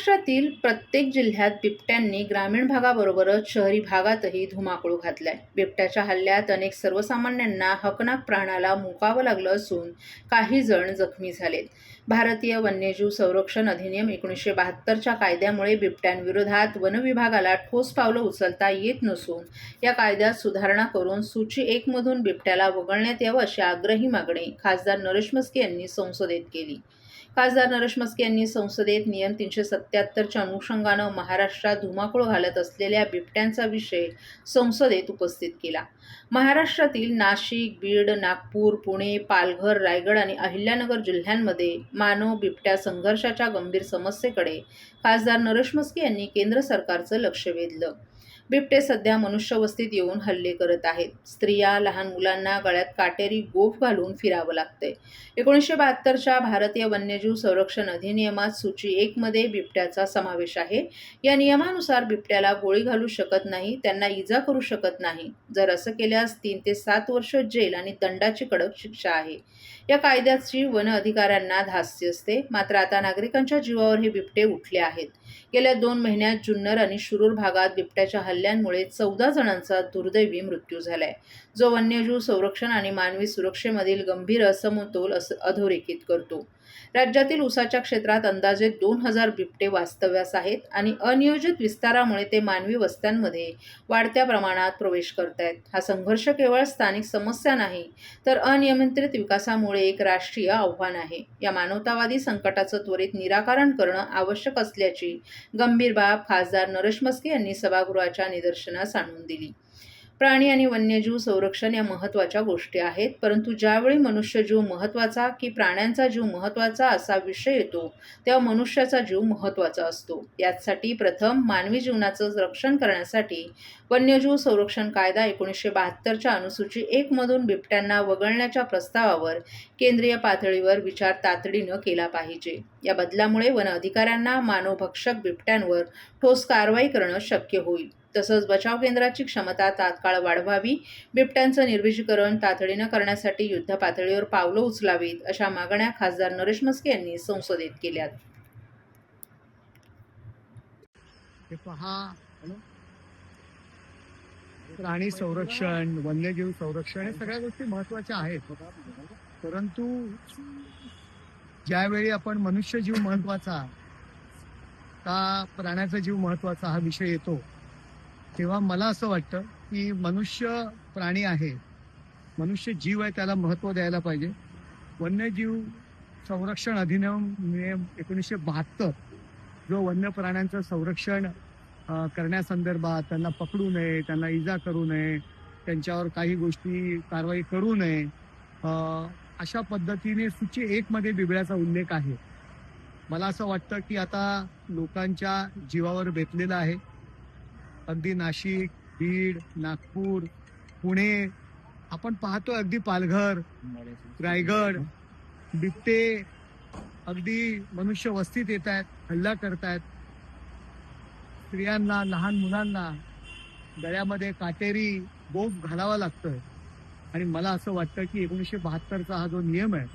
महाराष्ट्रातील प्रत्येक जिल्ह्यात बिबट्यांनी ग्रामीण भागाबरोबरच शहरी भागातही धुमाकूळ घातलाय. बिबट्याच्या हल्ल्यात अनेक सर्वसामान्यांना हकनाक प्राणाला मुकावं लागलं असून काही जण जखमी झालेत. भारतीय वन्यजीव संरक्षण अधिनियम 1972च्या कायद्यामुळे बिबट्यांविरोधात वनविभागाला ठोस पावलं उचलता येत नसून या कायद्यात सुधारणा करून सूची 1 मधून बिबट्याला वगळण्यात यावं अशी आग्रही मागणी खासदार नरेश म्हस्के यांनी संसदेत केली. खासदार नरेश म्हस्के यांनी संसदेत नियम 377च्या अनुषंगानं महाराष्ट्रात धुमाकूळ घालत असलेल्या बिबट्यांचा विषय संसदेत उपस्थित केला. महाराष्ट्रातील नाशिक, बीड, नागपूर, पुणे, पालघर, रायगड आणि अहिल्यानगर जिल्ह्यांमध्ये मानव बिबट्या संघर्षाच्या गंभीर समस्येकडे खासदार नरेश म्हस्के यांनी केंद्र सरकारचं लक्ष वेधलं. बिबटे सध्या मनुष्यवस्तीत येऊन हल्ले करत आहेत. स्त्रिया, लहान मुलांना गळ्यात काटेरी गोफ घालून फिरावं लागतंय. 1972च्या भारतीय वन्यजीव संरक्षण अधिनियमात सूची 1 मध्ये बिबट्याचा समावेश आहे. या नियमानुसार बिबट्याला गोळी घालू शकत नाही, त्यांना इजा करू शकत नाही. जर असं केल्यास 3 ते 7 वर्ष जेल आणि दंडाची कडक शिक्षा आहे. या कायद्याची वन अधिकाऱ्यांना धास्ती असते. मात्र आता नागरिकांच्या जीवावर हे बिबटे उठले आहेत. गेल्या 2 महिन्यात जुन्नर आणि शिरूर भागात बिबट्याच्या हल्ल्यांमुळे 14 जणांचा दुर्दैवी मृत्यू झालाय, जो वन्यजीव संरक्षण आणि मानवी सुरक्षेमधील गंभीर असमतोल अधोरेखित करतो. राज्यातील उसाच्या क्षेत्रात अंदाजे 2000 बिबटे वास्तव्यास आहेत आणि अनियोजित विस्तारामुळे ते मानवी वस्त्यांमध्ये वाढत्या प्रमाणात प्रवेश करतायत. हा संघर्ष केवळ स्थानिक समस्या नाही, तर अनियंत्रित विकासामुळे एक राष्ट्रीय आव्हान आहे. या मानवतावादी संकटाचं त्वरित निराकरण करणं आवश्यक असल्याची गंभीर बाब खासदार नरेश म्हस्के यांनी सभागृहाच्या निदर्शनास आणून दिली. प्राणी आणि वन्यजीव संरक्षण या महत्त्वाच्या गोष्टी आहेत, परंतु ज्यावेळी मनुष्यजीव महत्त्वाचा की प्राण्यांचा जीव महत्त्वाचा असा विषय येतो, तेव्हा मनुष्याचा जीव महत्त्वाचा असतो. यासाठी प्रथम मानवी जीवनाचं रक्षण करण्यासाठी वन्यजीव संरक्षण कायदा 1972च्या अनुसूची 1 मधून बिबट्यांना वगळण्याच्या प्रस्तावावर केंद्रीय पातळीवर विचार तातडीनं केला पाहिजे. या बदलामुळे वन अधिकाऱ्यांना मानवभक्षक बिबट्यांवर ठोस कारवाई करणं शक्य होईल. तसंच बचाव केंद्राची क्षमता तात्काळ वाढवावी, बिबट्यांचं निर्विषीकरण तातडीनं करण्यासाठी युद्ध पातळीवर पावलं उचलावीत, अशा मागण्या खासदार नरेश म्हस्के यांनी संसदेत केल्यात. प्राणी संरक्षण, वन्यजीव संरक्षण हे सगळ्या गोष्टी महत्वाच्या आहेत, परंतु ज्यावेळी आपण मनुष्यजीव महत्वाचा का प्राण्याचा जीव महत्वाचा हा विषय येतो, तेव्हा मला असं वाटतं की मनुष्य प्राणी आहे, मनुष्य जीव आहे, त्याला महत्त्व द्यायला पाहिजे. वन्यजीव संरक्षण अधिनियम 1972 जो वन्य प्राण्यांचं संरक्षण करण्यासंदर्भात, त्यांना पकडू नये, त्यांना इजा करू नये, त्यांच्यावर काही गोष्टी कारवाई करू नये, अशा पद्धतीने सूची 1 मध्ये बिबट्याचा उल्लेख आहे. मला असं वाटतं की आता लोकांच्या जीवावर बेतलेलं आहे. अगदी नाशिक, बीड, नागपूर, पुणे, आपण पाहतोय अगदी पालघर, रायगड, बिबटे अगदी मनुष्य वस्तीत येत आहेत, हल्ला करतायत. स्त्रियांना, लहान मुलांना गळ्यामध्ये काटेरी गोफ घालावा लागतोय. आणि मला असं वाटतं की 1972चा हा जो नियम आहे,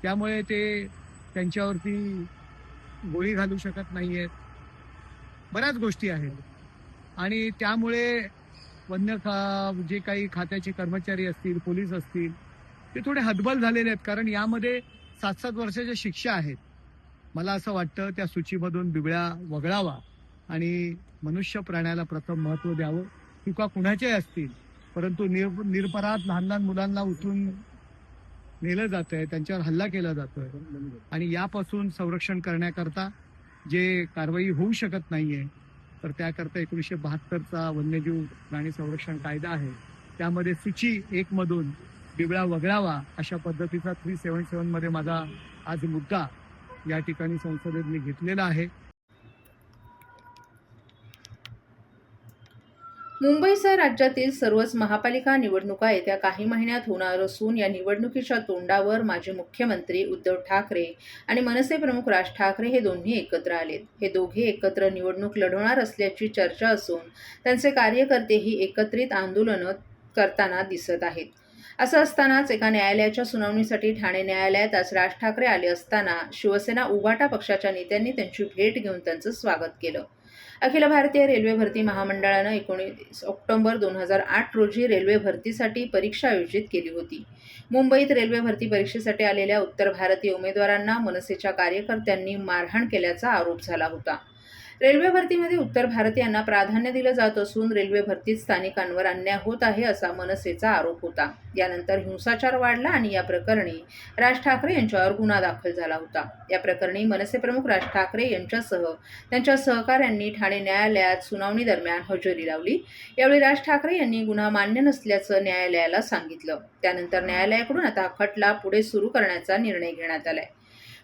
त्यामुळे ते त्यांच्यावरती गोळी घालू शकत नाहीयेत. बऱ्याच गोष्टी आहेत आणि त्यामुळे जे काही खात्याचे कर्मचारी असतील, पोलीस असतील, ते थोडे हतबल झालेले आहेत, कारण यामध्ये 7-7 वर्षाच्या शिक्षा आहेत. मला असं वाटतं त्या सूचीमधून बिबळ्या वगळावा आणि मनुष्य प्राण्याला प्रथम महत्त्व द्यावं. चुका कुणाच्याही असतील, परंतु निरपराध लहान लहान मुलांना उचलून नेलं जातंय, त्यांच्यावर हल्ला केला जातोय आणि यापासून संरक्षण करण्याकरता जे कारवाई होऊ शकत नाहीये, तर त्याकरता 1972चा वन्यजीव प्राणी संरक्षण कायदा आहे, त्यामध्ये सूची 1 मधून बिबळा वगळावा अशा पद्धतीचा 377 मध्ये माझा आज मुद्दा या ठिकाणी संसदेत मी घेतलेला आहे. मुंबईसह राज्यातील सर्वच महापालिका निवडणुका येत्या काही महिन्यात होणार असून या निवडणुकीच्या तोंडावर माजी मुख्यमंत्री उद्धव ठाकरे आणि मनसे प्रमुख राज ठाकरे हे दोन्ही एकत्र आलेत. हे दोघे एकत्र निवडणूक लढवणार असल्याची चर्चा असून त्यांचे कार्यकर्तेही एकत्रित आंदोलनं करताना दिसत आहेत. असं असतानाच एका न्यायालयाच्या सुनावणीसाठी ठाणे न्यायालयात आज राज ठाकरे आले असताना शिवसेना उभाटा पक्षाच्या नेत्यांनी त्यांची भेट घेऊन त्यांचं स्वागत केलं. अखिल भारतीय रेल्वे भरती महामंडळानं 19 ऑक्टोबर 2008 रोजी रेल्वे भरतीसाठी परीक्षा आयोजित केली होती. मुंबईत रेल्वे भरती परीक्षेसाठी आलेल्या उत्तर भारतीय उमेदवारांना मनसेच्या कार्यकर्त्यांनी मारहाण केल्याचा आरोप झाला होता. रेल्वे भरतीमध्ये उत्तर भारतीयांना प्राधान्य दिलं जात असून रेल्वे भरतीत स्थानिकांवर अन्याय होत आहे असा मनसेचा आरोप होता. यानंतर हिंसाचार वाढला आणि या प्रकरणी राज ठाकरे यांच्यावर गुन्हा दाखल झाला होता. या प्रकरणी मनसे प्रमुख राज ठाकरे यांच्यासह त्यांच्या सहकाऱ्यांनी ठाणे न्यायालयात सुनावणी दरम्यान हजेरी लावली. यावेळी राज ठाकरे यांनी गुन्हा मान्य नसल्याचं न्यायालयाला सांगितलं. त्यानंतर न्यायालयाकडून आता खटला पुढे सुरू करण्याचा निर्णय घेण्यात आलाय.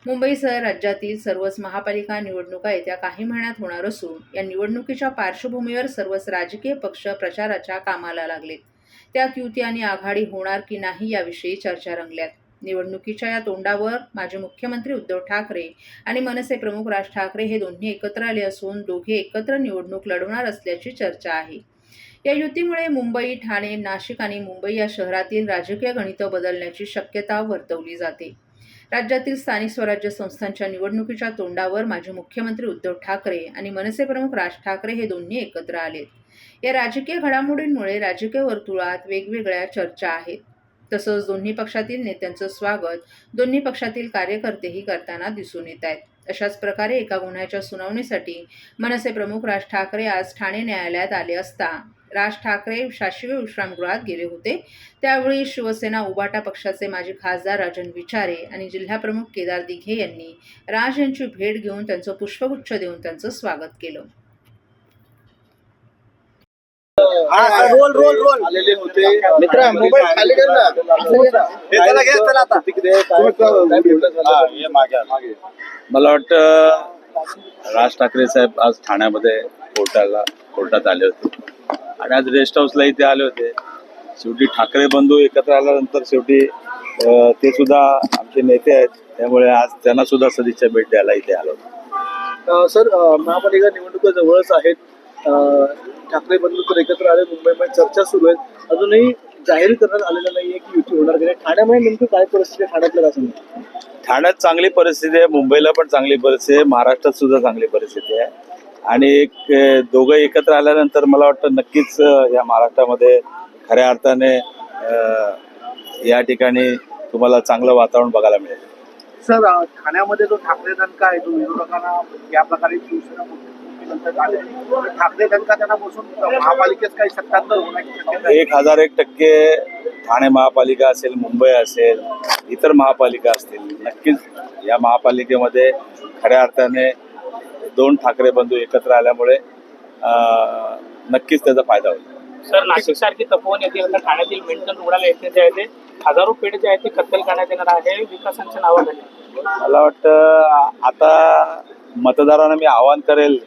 मुंबईसह राज्यातील सर्वच महापालिका निवडणुका येत्या काही महिन्यात होणार असून या निवडणुकीच्या पार्श्वभूमीवर सर्वच राजकीय पक्ष प्रचाराच्या कामाला लागलेत. त्यात युती आणि आघाडी होणार की नाही याविषयी चर्चा रंगल्यात. निवडणुकीच्या या तोंडावर माजी मुख्यमंत्री उद्धव ठाकरे आणि मनसे प्रमुख राज ठाकरे हे दोन्ही एकत्र आले असून दोघे एकत्र निवडणूक लढवणार असल्याची चर्चा आहे. या युतीमुळे मुंबई, ठाणे, नाशिक आणि मुंबई या शहरातील राजकीय गणितं बदलण्याची शक्यता वर्तवली जाते. राज्यातील स्थानिक स्वराज्य संस्थांच्या निवडणुकीच्या तोंडावर माजी मुख्यमंत्री उद्धव ठाकरे आणि मनसे प्रमुख राज ठाकरे हे दोन्ही एकत्र आलेत. या राजकीय घडामोडींमुळे राजकीय वर्तुळात वेगवेगळ्या चर्चा आहेत. तसंच दोन्ही पक्षातील नेत्यांचं स्वागत दोन्ही पक्षातील कार्यकर्तेही करताना दिसून येत आहेत. अशाच प्रकारे एका गुन्ह्याच्या सुनावणीसाठी मनसे प्रमुख राज ठाकरे आज ठाणे न्यायालयात आले असता राज ठाकरे शासकीय विश्रामगृहात गेले होते. त्यावेळी शिवसेना उभाटा पक्षाचे माजी खासदार राजन विचारे आणि जिल्हाप्रमुख केदार दिघे यांनी राज यांची भेट घेऊन त्यांचं पुष्पगुच्छ देऊन त्यांचं स्वागत केलं. रोल आलेले होते मित्र मोबाईल खाली कर ना. मला वाटतं राज ठाकरे साहेब आज ठाण्यामध्ये कोर्टात आले होते आणि आज रेस्ट हाऊसला इथे आले होते. शेवटी ठाकरे बंधू एकत्र आल्यानंतर शेवटी ते सुद्धा आमचे नेते आहेत, त्यामुळे आज त्यांना सुद्धा सदिच्छा भेट द्यायला इथे आलो. सर, महापालिका निवडणुका जवळच आहेत. ठाकरे बंधू तर एकत्र आले, मुंबईमध्ये चर्चा सुरू आहे. अजूनही जाहीर करण्यात आलेलं नाहीये की युती होणार की नाही. ठाण्यामध्ये नेमकी काय परिस्थिती आहे? ठाण्यातलं काय सांगा. ठाण्यात चांगली परिस्थिती आहे, मुंबईला पण चांगली परिस्थिती आहे, महाराष्ट्रात सुद्धा चांगली परिस्थिती आहे. आणि दोघं एकत्र आल्यानंतर मला वाटतं नक्कीच या महाराष्ट्रामध्ये खऱ्या अर्थाने या ठिकाणी तुम्हाला चांगलं वातावरण बघायला मिळेल. सर, ठाण्यामध्ये जो ठाकरे दणका आहे, जो विरोधकांना या प्रकारे शिवसेना ठाकरे दणका त्यांना बसून महापालिकेत काही सत्तांतर होण्याची शक्यता 1001% ठाणे महापालिका असेल, मुंबई असेल, इतर महापालिका असतील, नक्कीच या महापालिकेमध्ये खऱ्या अर्थाने दोन ठाकरे बंधू एकत्र आल्यामुळे नक्कीच त्याचा फायदा होईल. सर, नाशिक सारखी तपोवन येथील ठाण्यातील मेडिकल रुग्णालय येथे जे आहे ते हजारो पेड जे आहे ते कत्तल करण्यात येणार आहे विकासांच्या नावाखाली. मला वाटतं आता मतदारांना मी आवाहन करेल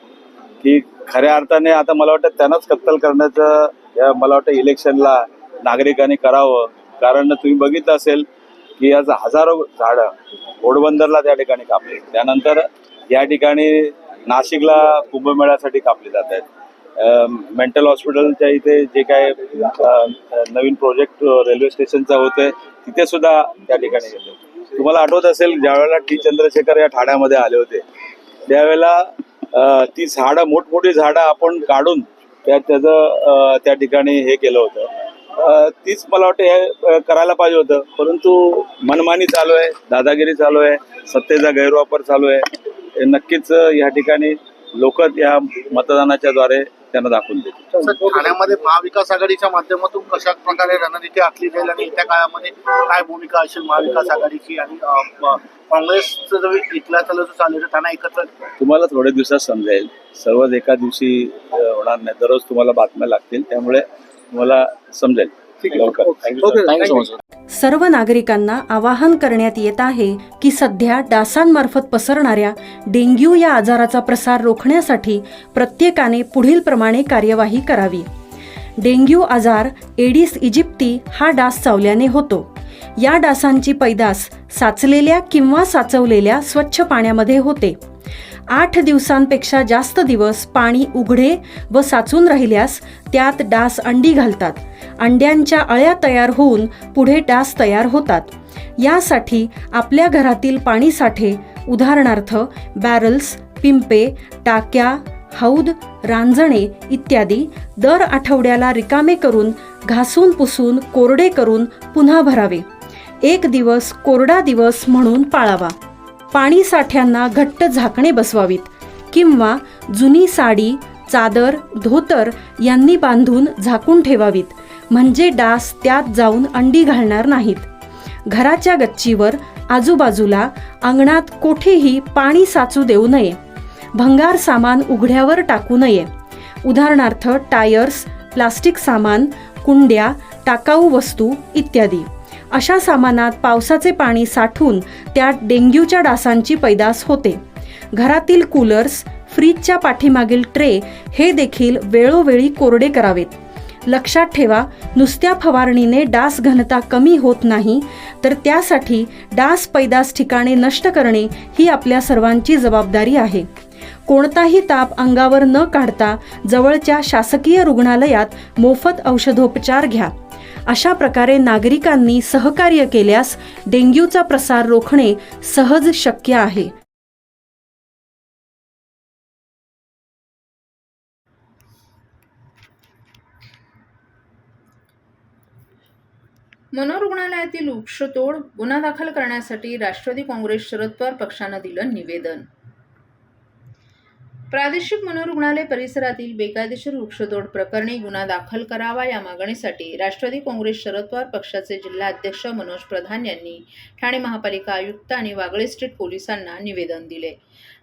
की खऱ्या अर्थाने आता मला वाटतं त्यांनाच कत्तल करण्याचं मला वाटतं इलेक्शनला नागरिकांनी करावं. कारण तुम्ही बघितलं असेल की आज हजारो झाडं घोडबंदरला त्या ठिकाणी कापली, त्यानंतर या ठिकाणी नाशिकला कुंभमेळ्यासाठी कापली जात आहेत. मेंटल हॉस्पिटलच्या इथे जे काय नवीन प्रोजेक्ट रेल्वे स्टेशनचा होतोय तिथे सुद्धा त्या ठिकाणी गेले. तुम्हाला आठवत असेल ज्यावेळेला टी चंद्रशेखर या ठाण्यामध्ये आले होते त्यावेळेला ती झाडं मोठमोठी झाडं आपण काढून त्याचं त्या ठिकाणी हे केलं होतं. तीच मला वाटतं हे करायला पाहिजे होतं, परंतु मनमानी चालू आहे, दादागिरी चालू आहे, सत्तेचा गैरवापर चालू आहे. नक्कीच या ठिकाणी लोक या मतदानाच्या द्वारे त्यांना दाखवून देतील. ठाण्यामध्ये महाविकास आघाडीच्या माध्यमातून कशा प्रकारे रणनीती आखली जाईल आणि येत्या काळामध्ये काय भूमिका असेल महाविकास आघाडीची आणि काँग्रेसचं जो इथला जो चालू आहे त्यांना एकत्र. तुम्हाला थोड्या दिवसात समजेल, सर्वच एका दिवशी होणार नाही, दररोज तुम्हाला बातम्या लागतील, त्यामुळे तुम्हाला समजेल. सर्व नागरिकांना आवाहन करण्यात येत आहे की सध्या डासांमार्फत पसरणाऱ्या डेंग्यू या आजाराचा प्रसार रोखण्यासाठी प्रत्येकाने पुढील प्रमाणे कार्यवाही करावी. डेंग्यू आजार एडिस इजिप्ती हा डास चावल्याने होतो. या डासांची पैदास साचलेल्या किंवा साचवलेल्या स्वच्छ पाण्यामध्ये होते. 8 दिवसांपेक्षा जास्त दिवस पाणी उघडे व साचून राहिल्यास त्यात डास अंडी घालतात अंड्यांच्या अळ्या तयार होऊन पुढे डास तयार होतात. यासाठी आपल्या घरातील पाणीसाठे उदाहरणार्थ बॅरल्स, पिंपे, टाक्या, हौद, रांजणे इत्यादी दर आठवड्याला रिकामे करून घासून पुसून कोरडे करून पुन्हा भरावे. एक दिवस कोरडा दिवस म्हणून पाळावा. पाणी साठ्यांना घट्ट झाकणे बसवावीत किंवा जुनी साडी, चादर, धोतर यांनी बांधून झाकून ठेवावीत, म्हणजे डास त्यात जाऊन अंडी घालणार नाहीत. घराच्या गच्चीवर, आजूबाजूला, अंगणात कोठेही पाणी साचू देऊ नये. भंगार सामान उघड्यावर टाकू नये. उदाहरणार्थ टायर्स, प्लास्टिक सामान, कुंड्या, टाकाऊ वस्तू इत्यादी. अशा सामानात पावसाचे पाणी साठून त्यात डेंग्यूच्या डासांची पैदास होते. घरातील कूलर्स, फ्रीजच्या पाठीमागील ट्रे हे देखील वेळोवेळी कोरडे करावेत. लक्षात ठेवा, नुसत्या फवारणीने डास घनता कमी होत नाही, तर त्यासाठी डास पैदास ठिकाणे नष्ट करणे ही आपल्या सर्वांची जबाबदारी आहे. कोणताही ताप अंगावर न काढता जवळच्या शासकीय रुग्णालयात मोफत औषधोपचार घ्या. अशा प्रकारे नागरिकांनी सहकार्य केल्यास डेंग्यूचा प्रसार रोखणे सहज शक्य आहे. मनोरुग्णालयातील वृक्षतोड गुन्हा दाखल करण्यासाठी राष्ट्रवादी काँग्रेस शरद पवार पक्षानं दिलं निवेदन. प्रादेशिक मनोरुग्णालय परिसरातील बेकायदेशीर वृक्षतोड प्रकरणी गुन्हा दाखल करावा या मागणीसाठी राष्ट्रवादी काँग्रेस शरद पवार पक्षाचे जिल्हा अध्यक्ष मनोज प्रधान यांनी ठाणे महापालिका आयुक्त आणि वागळे स्टेट पोलिसांना निवेदन दिले.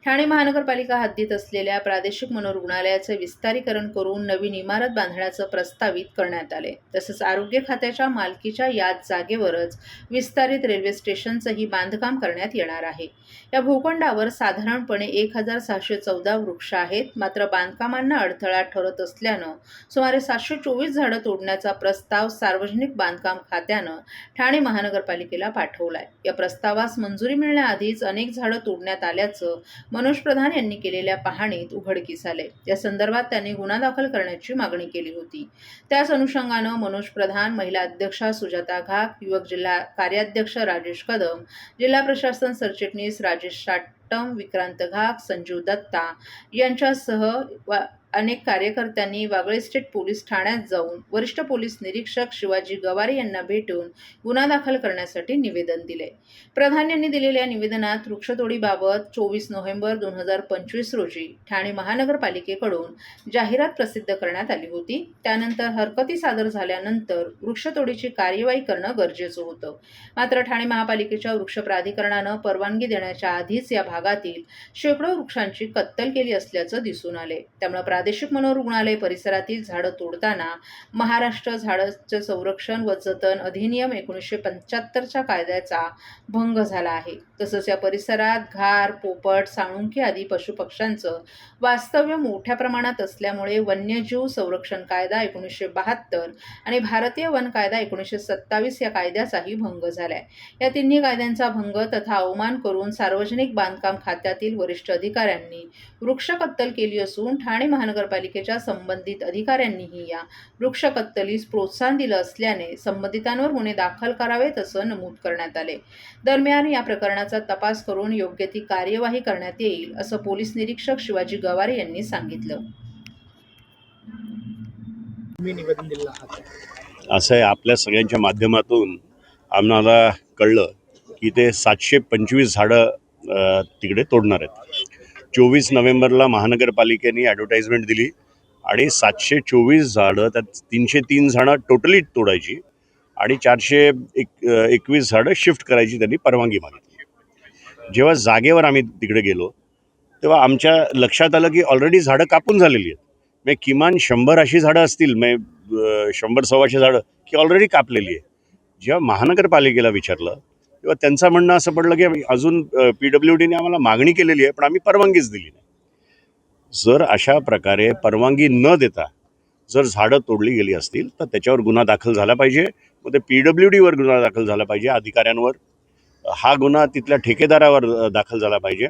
ठाणे महानगरपालिका हद्दीत असलेल्या प्रादेशिक मनोरुग्णालयाचे विस्तारीकरण करून नवीन इमारत बांधण्याचं प्रस्तावित करण्यात आले. तसंच आरोग्य खात्याच्या मालकीच्या याच जागेवरच विस्तारित रेल्वे स्टेशनचंही बांधकाम करण्यात येणार आहे. या भूखंडावर साधारणपणे 1614 वृक्ष आहेत. मात्र बांधकामांना अडथळा ठरत असल्यानं सुमारे 724 झाडं तोडण्याचा प्रस्ताव सार्वजनिक बांधकाम खात्यानं ठाणे महानगरपालिकेला पाठवलाय. या प्रस्तावास मंजुरी मिळण्याआधीच अनेक झाडं तोडण्यात आल्याचं मनोज प्रधान यांनी केलेल्या पाहणीत उघडकीस आले. या संदर्भात त्यांनी गुन्हा दाखल करण्याची मागणी केली होती. त्याच अनुषंगानं मनोज प्रधान, महिला अध्यक्षा सुजाता घाक, युवक जिल्हा कार्याध्यक्ष राजेश कदम, जिल्हा प्रशासन सरचिटणीस राजेश साटम, विक्रांत घाक, संजीव दत्ता यांच्यासह अनेक कार्यकर्त्यांनी वागळे स्टेट पोलीस ठाण्यात जाऊन वरिष्ठ पोलीस निरीक्षक शिवाजी गवारे यांना भेटून गुन्हा दाखल करण्यासाठी निवेदन दिले. प्रधान यांनी दिलेल्या निवेदनात वृक्षतोडीबाबत 24 नोव्हेंबर 2025 रोजी ठाणे महानगरपालिकेकडून जाहिरात प्रसिद्ध करण्यात आली होती. त्यानंतर हरकती सादर झाल्यानंतर वृक्षतोडीची कार्यवाही करणं गरजेचं होतं. मात्र ठाणे महापालिकेच्या वृक्ष प्राधिकरणानं परवानगी देण्याच्या आधीच या भागातील शेकडो वृक्षांची कत्तल केली असल्याचं दिसून आले. त्यामुळे प्रादेशिक मनोरुग्णालय परिसरातील झाडं तोडताना महाराष्ट्र झाडांचे संरक्षण व जतन अधिनियम 1975च्या कायद्याचा भंग झाला आहे. तसंच या परिसरात घार, पोपट, साळुंकी आदी पशुपक्ष्यांचं वास्तव्य मोठ्या प्रमाणात असल्यामुळे वन्यजीव संरक्षण कायदा 1972 आणि भारतीय वन कायदा 1927 या कायद्याचाही भंग झालाय. या तिन्ही कायद्यांचा भंग तथा अवमान करून सार्वजनिक बांधकाम खात्यातील वरिष्ठ अधिकाऱ्यांनी वृक्ष कत्तल केली असून ठाणे महानगरपालिकेच्या संबंधित अधिकाऱ्यांनीही या वृक्ष कत्तलीस प्रोत्साहन दिलं असल्याने संबंधितांवर गुन्हे दाखल करावेत असं नमूद करण्यात आले. दरम्यान या प्रकरणाचा तपास करून योग्य ती कार्यवाही करण्यात येईल असं पोलीस निरीक्षक शिवाजी गवारे यांनी सांगितलं. असं आहे, आपल्या सगळ्यांच्या माध्यमातून आम्हाला कळलं की ते 725 झाडं तिकडे तोडणार आहेत. 24 नोव्हेंबरला महानगरपालिकेने ॲडव्हर्टाइजमेंट दिली आणि 724 झाडं, त्यात 303 झाडं टोटली तोडायची आणि 421 झाडं शिफ्ट करायची त्यांनी परवानगी मागितली. जेव्हा जागेवर आम्ही तिकडे गेलो तेव्हा आमच्या लक्षात आलं की ऑलरेडी झाडं कापून झालेली आहेत. म्हणजे किमान 100 अशी झाडं असतील, म्हणजे 100-125 झाडं की ऑलरेडी कापलेली आहे. जेव्हा महानगरपालिकेला विचारलं तेव्हा त्यांचं म्हणणं असं पडलं की अजून PWDने आम्हाला मागणी केलेली आहे पण आम्ही परवानगीच दिली नाही. जर अशा प्रकारे परवानगी न देता जर झाडं तोडली गेली असतील तर त्याच्यावर गुन्हा दाखल झाला पाहिजे. मग ते PWDवर गुन्हा दाखल झाला पाहिजे, अधिकाऱ्यांवर. हा गुन्हा तिथल्या ठेकेदारावर दाखल झाला पाहिजे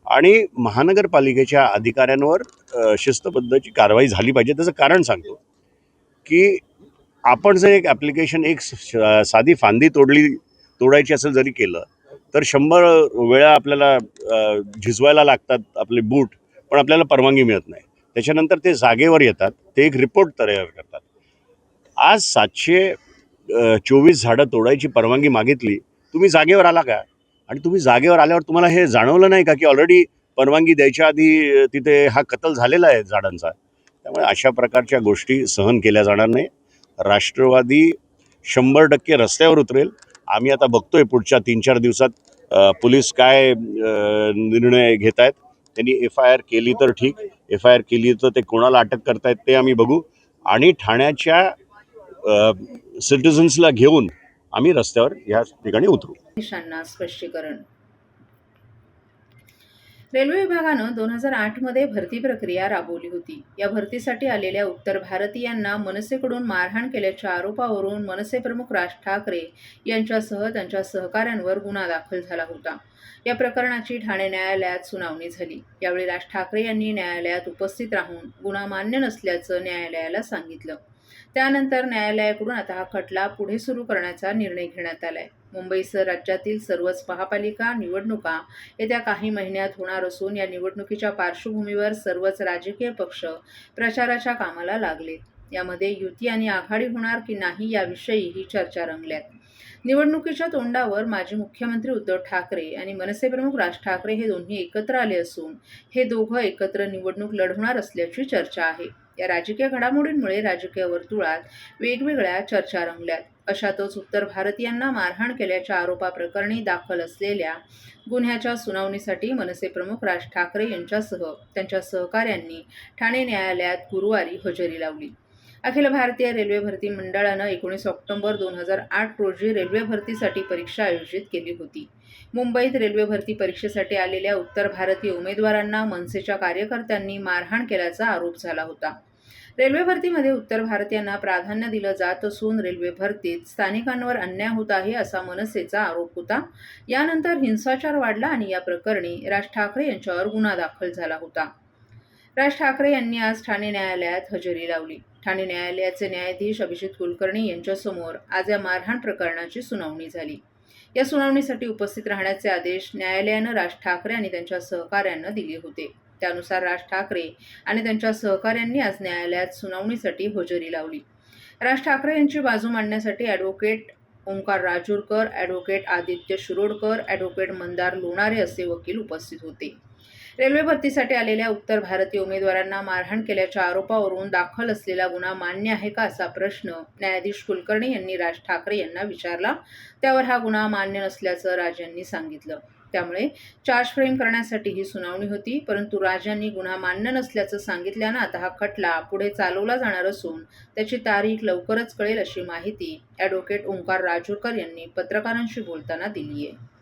आणि महानगरपालिकेच्या अधिकाऱ्यांवर शिस्तबद्धची कारवाई झाली पाहिजे. त्याचं कारण सांगतो की आपण जर एक ॲप्लिकेशन साधी फांदी तोडायची असेल जरी केलं तर 100 वेळा आपल्याला झिजवायला लागतात आपले बूट, पण आपल्याला परवानगी मिळत नाही. त्याच्यानंतर ते जागेवर येतात, ते एक रिपोर्ट तयार करतात. आज 724 झाडं तोडायची परवानगी मागितली, तुम्ही जागेवर आला का? आणि तुम्ही जागेवर आल्यावर तुम्हाला हे जाणवलं नाही का की ऑलरेडी परवानगी द्यायच्या आधी तिथे हा कत्ल झालेला आहे झाडांचा? त्यामुळे अशा प्रकारच्या गोष्टी सहन केल्या जाणार नाही. राष्ट्रवादी 100% रस्त्यावर उतरेल. आम्ही आता बघतोय पुढच्या 3-4 दिवसात पोलीस काय निर्णय घेत आहेत. त्यांनी FIR केली तर ठीक, FIR केली तर ते कोणाला अटक करतायत ते आम्ही बघू. आणि ठाण्याच्या सिटिझन्सला घेऊन आम्ही रस्त्यावर या ठिकाणी उतरू. निशांना स्पष्टीकरण. रेल्वे विभागानं 2008 मध्ये भरती प्रक्रिया राबवली होती. या भरतीसाठी आलेल्या उत्तर भारतीयांना मनसेकडून मारहाण केल्याच्या आरोपावरून मनसे प्रमुख राज ठाकरे यांच्यासह त्यांच्या सहकाऱ्यांवर गुन्हा दाखल झाला होता. या प्रकरणाची ठाणे न्यायालयात सुनावणी झाली. यावेळी राज ठाकरे यांनी न्यायालयात उपस्थित राहून गुन्हा मान्य नसल्याचं न्यायालयाला सांगितलं. त्यानंतर न्यायालयाकडून आता हा खटला पुढे सुरू करण्याचा निर्णय घेण्यात आलाय. मुंबईसह राज्यातील सर्वच महापालिका निवडणुका येत्या काही महिन्यात होणार असून या निवडणुकीच्या पार्श्वभूमीवर सर्वच राजकीय पक्ष प्रचाराच्या कामाला लागलेत. यामध्ये युती आणि आघाडी होणार की नाही याविषयी ही चर्चा रंगल्यात. निवडणुकीच्या तोंडावर माजी मुख्यमंत्री उद्धव ठाकरे आणि मनसे प्रमुख राज ठाकरे हे दोन्ही एकत्र आले असून हे दोघं एकत्र निवडणूक लढवणार असल्याची चर्चा आहे. या राजकीय घडामोडींमुळे राजकीय वर्तुळात वेगवेगळ्या चर्चा रंगल्यात. अशातच उत्तर भारतीयांना मारहाण केल्याच्या आरोपाप्रकरणी दाखल असलेल्या गुन्ह्याच्या सुनावणीसाठी मनसे प्रमुख राज ठाकरे यांच्यासह त्यांच्या सहकाऱ्यांनी ठाणे न्यायालयात गुरुवारी हजेरी लावली. अखिल भारतीय रेल्वे भरती मंडळानं 19 ऑक्टोबर 2008 रोजी रेल्वे भरतीसाठी परीक्षा आयोजित केली होती. मुंबईत रेल्वे भरती परीक्षेसाठी आलेल्या उत्तर भारतीय उमेदवारांना मनसेच्या कार्यकर्त्यांनी मारहाण केल्याचा आरोप झाला होता. रेल्वे भरतीमध्ये उत्तर भारतीयांना प्राधान्य दिलं जात असून रेल्वे भरतीत स्थानिकांवर अन्याय होत आहे असा मनसेचा आरोप होता. यानंतर हिंसाचार वाढला आणि या प्रकरणी राज ठाकरे यांच्यावर गुन्हा दाखल झाला होता. राज ठाकरे यांनी आज ठाणे न्यायालयात हजेरी लावली. ठाणे न्यायालयाचे न्यायाधीश अभिजित कुलकर्णी यांच्यासमोर आज या मारहाण प्रकरणाची सुनावणी झाली. या सुनावणीसाठी उपस्थित राहण्याचे आदेश न्यायालयानं राज ठाकरे आणि त्यांच्या सहकाऱ्यांना दिले होते. त्यानुसार राज ठाकरे आणि त्यांच्या सहकाऱ्यांनी आज न्यायालयात सुनावणीसाठी हजेरी लावली. राज ठाकरे यांची बाजू मांडण्यासाठी advocate Omkar Rajurkar, advocate Aditya Shirodkar, advocate Mandar Lonare असे वकील उपस्थित होते. रेल्वे भरतीसाठी आलेल्या उत्तर भारतीय उमेदवारांना मारहाण केल्याच्या आरोपावरून दाखल असलेला गुन्हा मान्य आहे का असा प्रश्न न्यायाधीश कुलकर्णी यांनी राज ठाकरे यांना विचारला. त्यावर हा गुन्हा मान्य नसल्याचं राज यांनी सांगितलं. त्यामुळे चार्ज फ्रेम करण्यासाठी ही सुनावणी होती, परंतु राज यांनी गुन्हा मान्य नसल्याचं सांगितल्यानं आता हा खटला पुढे चालवला जाणार असून त्याची तारीख लवकरच कळेल अशी माहिती ॲडव्होकेट ओंकार राजूरकर यांनी पत्रकारांशी बोलताना दिली आहे.